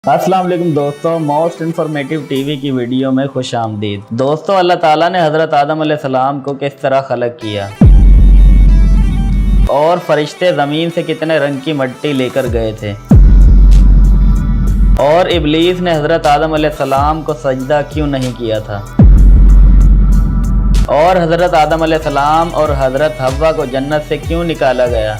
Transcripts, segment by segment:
अस्सलाम वालेकुम दोस्तों, मोस्ट इन्फॉर्मेटिव टीवी की वीडियो में खुश आमदीद। दोस्तों, अल्लाह ताला ने हज़रत आदम अलैहिस्सलाम को किस तरह खलक किया और फरिश्ते ज़मीन से कितने रंग की मिट्टी लेकर गए थे और इब्लीस ने हज़रत आदम अलैहिस्सलाम को सजदा क्यों नहीं किया था और हज़रत आदम अलैहिस्सलाम और हज़रत हव्वा को जन्नत से क्यों निकाला गया।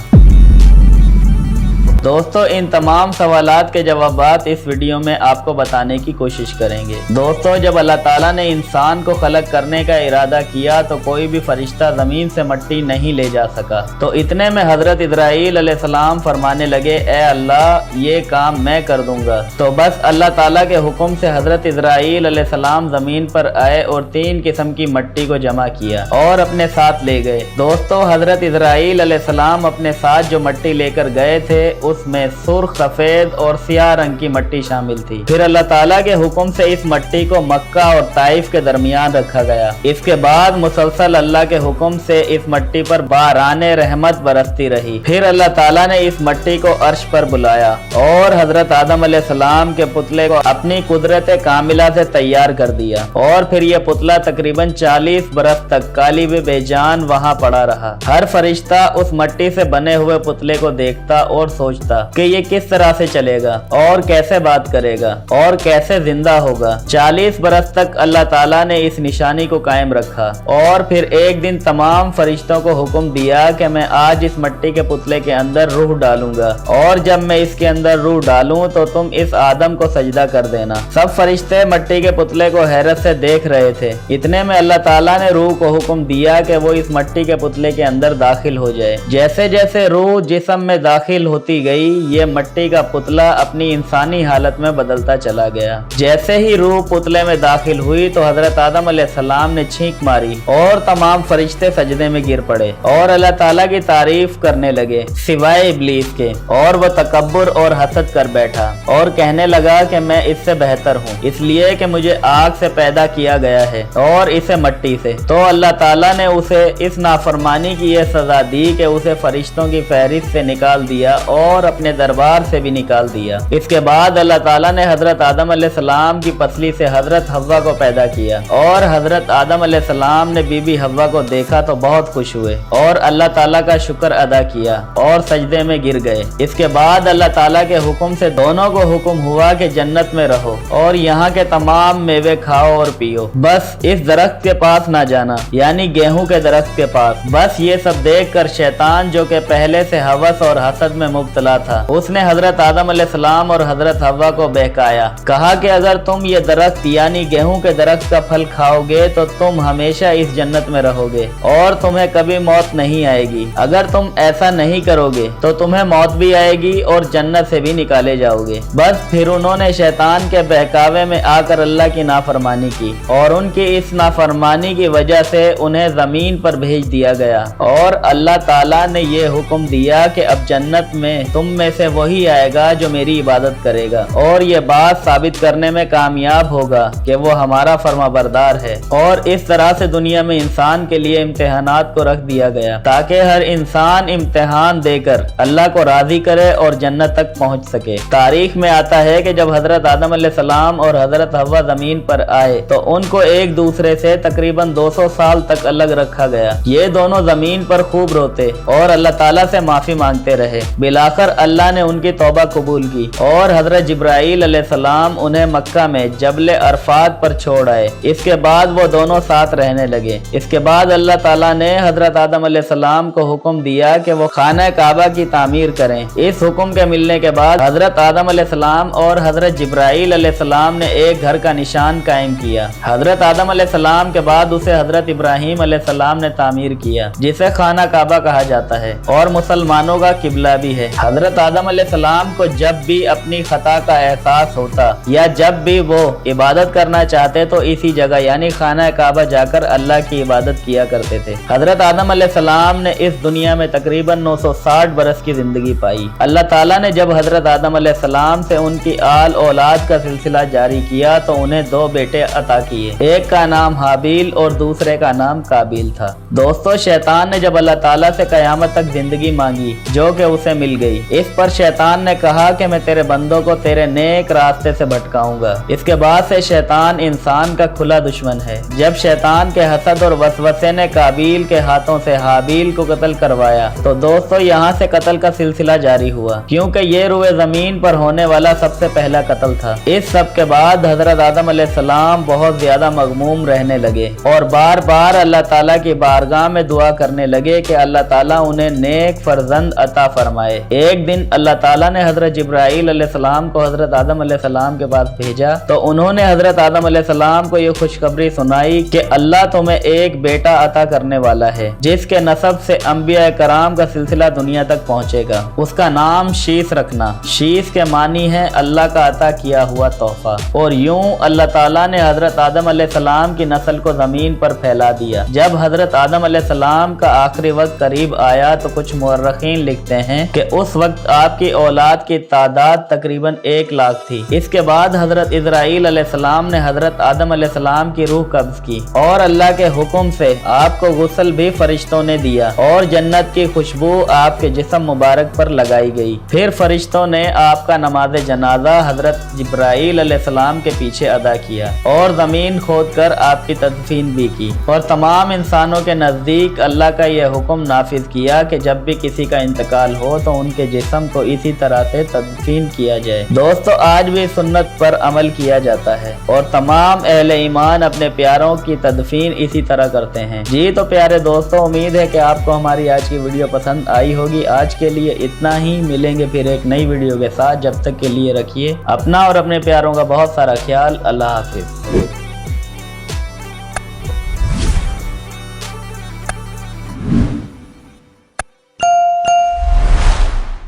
दोस्तों, इन तमाम सवालात के जवाबात इस वीडियो में आपको बताने की कोशिश करेंगे। दोस्तों, जब अल्लाह ताला ने इंसान को खलक करने का इरादा किया तो कोई भी फरिश्ता ज़मीन से मिट्टी नहीं ले जा सका। तो इतने में हज़रत इस्राईल अलैहिस्सलाम फरमाने लगे, ए अल्लाह, ये काम मैं कर दूंगा। तो बस अल्लाह ताला के हुक्म से हज़रत इस्राईल अलैहिस्सलाम ज़मीन पर आए और 3 किस्म की मिट्टी को जमा किया और अपने साथ ले गए। दोस्तों, हज़रत इस्राईल अलैहिस्सलाम अपने साथ जो मिट्टी लेकर गए थे उसमें सुर्ख, सफेद और सियाह रंग की मिट्टी शामिल थी। फिर अल्लाह ताला के हुक्म से इस मिट्टी को मक्का और ताइफ के दरमियान रखा गया। इसके बाद मुसलसल अल्लाह के हुक्म से इस मिट्टी पर बाराने रहमत बरसती रही। फिर अल्लाह ताला ने इस मिट्टी को अर्श पर बुलाया और हजरत आदम अलैहिस्सलाम के पुतले को अपनी कुदरत कामिला से तैयार कर दिया और फिर यह पुतला तकरीबन 40 बरस तक काली व बेजान वहाँ पड़ा रहा। हर फरिश्ता उस मिट्टी से बने हुए पुतले को देखता और सोचता कि ये किस तरह से चलेगा और कैसे बात करेगा और कैसे जिंदा होगा। 40 बरस तक अल्लाह ताला ने इस निशानी को कायम रखा और फिर एक दिन तमाम फरिश्तों को हुक्म दिया कि मैं आज इस मिट्टी के पुतले के अंदर रूह डालूंगा और जब मैं इसके अंदर रूह डालूं तो तुम इस आदम को सजदा कर देना। सब फरिश्ते मिट्टी के पुतले को हैरत से देख रहे थे। इतने में अल्लाह ताला ने रूह को हुक्म दिया कि वो इस मिट्टी के पुतले के अंदर दाखिल हो जाए। जैसे जैसे रूह जिस्म में दाखिल होती गई, ये मिट्टी का पुतला अपनी इंसानी हालत में बदलता चला गया। जैसे ही रूह पुतले में दाखिल हुई तो हजरत आदम अलैहिस्सलाम ने छींक मारी और तमाम फरिश्ते सजदे में गिर पड़े और अल्लाह ताला की तारीफ करने लगे सिवाय इब्लीस के, और वो तकब्बुर और हसद कर बैठा और कहने लगा कि मैं इससे बेहतर हूँ इसलिए कि मुझे आग से पैदा किया गया है और इसे मिट्टी से। तो अल्लाह ताला ने उसे इस नाफरमानी की यह सजा दी कि उसे फरिश्तों की फहरिस्त से निकाल दिया और अपने दरबार से भी निकाल दिया। इसके बाद अल्लाह ताला ने हजरत आदम अलैहिस्सलाम की पसली से हजरत हव्वा को पैदा किया और हजरत आदम अलैहिस्सलाम ने बीबी हव्वा को देखा तो बहुत खुश हुए और अल्लाह ताला का शुक्र अदा किया और सजदे में गिर गए। इसके बाद अल्लाह ताला के हुक्म से दोनों को हुक्म हुआ कि जन्नत में रहो और यहाँ के तमाम मेवे खाओ और पियो, बस इस दरख्त के पास ना जाना, यानी गेहूं के दरख्त के पास। बस ये सब देख कर शैतान, जो कि पहले से हवस और हसद में मुब्तला था, उसने हजरत आदम अलैहिस्सलाम और हजरत हव्वा को बहकाया। कहा कि अगर तुम ये दरख्त यानी गेहूं के दरख्त का फल खाओगे तो तुम हमेशा इस जन्नत में रहोगे और तुम्हें कभी मौत नहीं आएगी। अगर तुम ऐसा नहीं करोगे तो तुम्हें मौत भी आएगी और जन्नत से भी निकाले जाओगे। बस फिर उन्होंने शैतान के बहकावे में आकर अल्लाह की नाफरमानी की और उनकी इस नाफरमानी की वजह से उन्हें जमीन पर भेज दिया गया और अल्लाह ताला ने ये हुक्म दिया कि अब जन्नत में तुम में से वही आएगा जो मेरी इबादत करेगा और ये बात साबित करने में कामयाब होगा कि वो हमारा फरमाबरदार है। और इस तरह से दुनिया में इंसान के लिए इम्तिहानात को रख दिया गया ताकि हर इंसान इम्तिहान देकर अल्लाह को राजी करे और जन्नत तक पहुंच सके। तारीख में आता है कि जब हजरत आदम अलैहिस्सलाम और हजरत हव्वा जमीन पर आए तो उनको एक दूसरे से तकरीबन 200 साल तक अलग रखा गया। ये दोनों जमीन पर खूब रोते और अल्लाह ताला से माफी मांगते रहे। बिलाखिर अल्लाह ने उनकी तौबा कबूल की और हजरत जिब्राईल अलैहिस्सलाम उन्हें मक्का में जबले अरफात पर छोड़ आए। इसके बाद वो दोनों साथ रहने लगे। इसके बाद अल्लाह ताला ने हजरत आदम अलैहिस्सलाम को हुक्म दिया कि वो खाना काबा की तामीर करें। इस हुक्म के मिलने के बाद हजरत आदम अलैहिस्सलाम और हजरत जिब्राईल अलैहिस्सलाम ने एक घर का निशान कायम किया। हजरत आदम अलैहिस्सलाम के बाद उसे हजरत इब्राहिम अलैहिस्सलाम ने तामीर किया, जिसे खाना काबा कहा जाता है और मुसलमानों का किबला भी है। हजरत आदम अलैहिस्सलाम को जब भी अपनी खता का एहसास होता या जब भी वो इबादत करना चाहते तो इसी जगह यानी खाना काबा जाकर अल्लाह की इबादत किया करते थे। हजरत आदम अलैहिस्सलाम ने इस दुनिया में तकरीबन 960 बरस की जिंदगी पाई। अल्लाह ताला ने जब हजरत आदम अलैहिस्सलाम से उनकी आल औलाद का सिलसिला जारी किया तो उन्हें 2 बेटे अता किए। एक का नाम हाबील और दूसरे का नाम काबिल था। दोस्तों, शैतान ने जब अल्लाह ताला से कयामत तक जिंदगी मांगी जो कि उसे मिल गई इस पर शैतान ने कहा कि मैं तेरे बंदों को तेरे नेक रास्ते से भटकाऊंगा। इसके बाद से शैतान इंसान का खुला दुश्मन है। जब शैतान के हसद और वसवसे ने काबिल के हाथों से हाबिल को कत्ल करवाया तो दोस्तों यहाँ से कत्ल का सिलसिला जारी हुआ, क्योंकि ये रुए जमीन पर होने वाला सबसे पहला कत्ल था। इस सब के बाद हजरत आदम अलैहिस्सलाम बहुत ज्यादा मगमूम रहने लगे और बार बार अल्लाह ताला की बारगाह में दुआ करने लगे कि अल्लाह ताला उन्हें नेक फर्जंद अता फरमाए। एक दिन अल्लाह ताला ने हजरत जिब्राइल अलैहिस्सलाम को हजरत आदम अलैहिस्सलाम के पास भेजा तो उन्होंने हजरत आदम अलैहिस्सलाम को ये खुशखबरी सुनाई कि अल्लाह तुम्हें एक बेटा अता करने वाला है जिसके नसब से अंबिया कराम का सिलसिला दुनिया तक पहुँचेगा। उसका नाम शीस रखना। शीस के मानी है अल्लाह का अता किया हुआ तोहफा। और यूं अल्लाह ताला ने हजरत आदम अलैहिस्सलाम की नस्ल को जमीन पर फैला दिया। जब हजरत आदम अलैहिस्सलाम का आखिरी वक्त करीब आया तो कुछ मुअर्रिखीन लिखते हैं कि उस वक्त आपकी औलाद की तादाद तकरीबन 1 लाख थी। इसके बाद हजरत इजराइल अलैहिस्सलाम ने हजरत आदम अलैहिस्सलाम की रूह कब्ज की और अल्लाह के हुक्म से आपको गुस्ल भी फरिश्तों ने दिया और जन्नत की खुशबू आपके जिस्म मुबारक पर लगाई गई। फिर फरिश्तों ने आपका नमाज जनाजा हजरत जिब्राइल अलैहिस्सलाम के पीछे अदा किया और जमीन खोद कर आपकी तदफीन भी की और तमाम इंसानों के नजदीक अल्लाह का यह हुक्म नाफिज किया कि जब भी किसी का इंतकाल हो तो उनके जिस्म को इसी तरह से तदफीन किया जाए। दोस्तों आज भी सुन्नत पर अमल किया जाता है और तमाम अहले ईमान अपने प्यारों की तदफीन इसी तरह करते हैं। जी तो प्यारे दोस्तों, उम्मीद है कि आपको हमारी आज की वीडियो पसंद आई होगी। आज के लिए इतना ही, मिलेंगे फिर एक नई वीडियो के साथ। जब तक के लिए रखिए अपना और अपने प्यारों का बहुत सारा ख्याल। अल्लाह हाफिज।